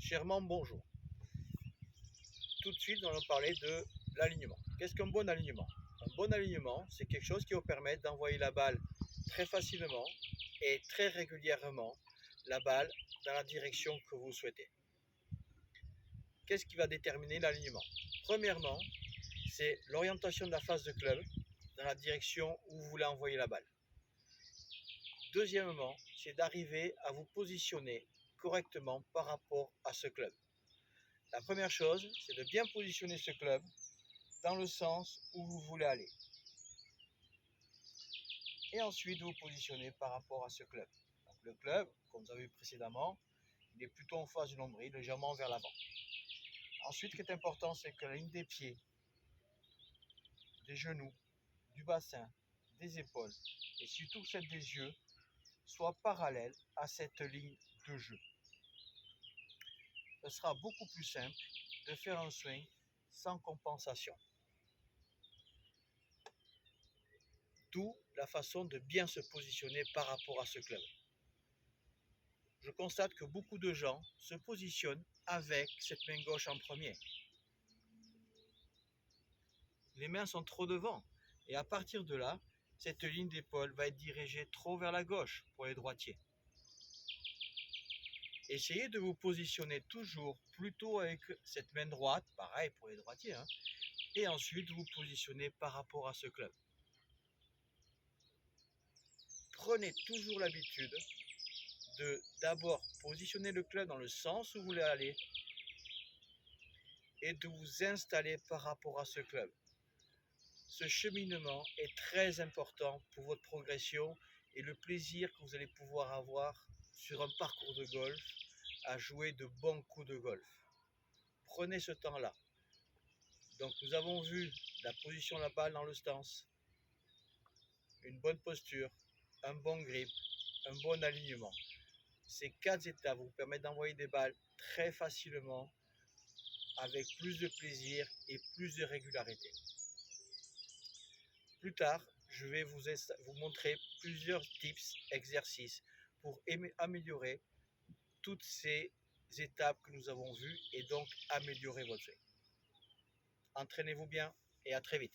Chèrement, bonjour. Tout de suite, nous allons parler de l'alignement. Qu'est-ce qu'un bon alignement? Un bon alignement, c'est quelque chose qui vous permet d'envoyer la balle très facilement et très régulièrement, la balle dans la direction que vous souhaitez. Qu'est-ce qui va déterminer l'alignement? Premièrement, c'est l'orientation de la face de club dans la direction où vous voulez envoyer la balle. Deuxièmement, c'est d'arriver à vous positionner correctement par rapport à ce club. La première chose, c'est de bien positionner ce club dans le sens où vous voulez aller. Et ensuite, vous positionnez par rapport à ce club. Donc, le club, comme vous avez vu précédemment, il est plutôt en face du nombril, légèrement vers l'avant. Ensuite, ce qui est important, c'est que la ligne des pieds, des genoux, du bassin, des épaules et surtout celle des yeux soit parallèle à cette ligne de jeu. Ce sera beaucoup plus simple de faire un swing sans compensation. D'où la façon de bien se positionner par rapport à ce club. Je constate que beaucoup de gens se positionnent avec cette main gauche en premier. Les mains sont trop devant et à partir de là, cette ligne d'épaule va être dirigée trop vers la gauche pour les droitiers. Essayez de vous positionner toujours plutôt avec cette main droite, pareil pour les droitiers, et ensuite vous positionnez par rapport à ce club. Prenez toujours l'habitude de d'abord positionner le club dans le sens où vous voulez aller et de vous installer par rapport à ce club. Ce cheminement est très important pour votre progression et le plaisir que vous allez pouvoir avoir sur un parcours de golf à jouer de bons coups de golf. Prenez ce temps-là. Donc nous avons vu la position de la balle dans le stance, une bonne posture, un bon grip, un bon alignement. Ces 4 étapes vous permettent d'envoyer des balles très facilement avec plus de plaisir et plus de régularité. Plus tard, je vais vous montrer plusieurs tips, exercices pour améliorer toutes ces étapes que nous avons vues et donc améliorer votre swing. Entraînez-vous bien et à très vite.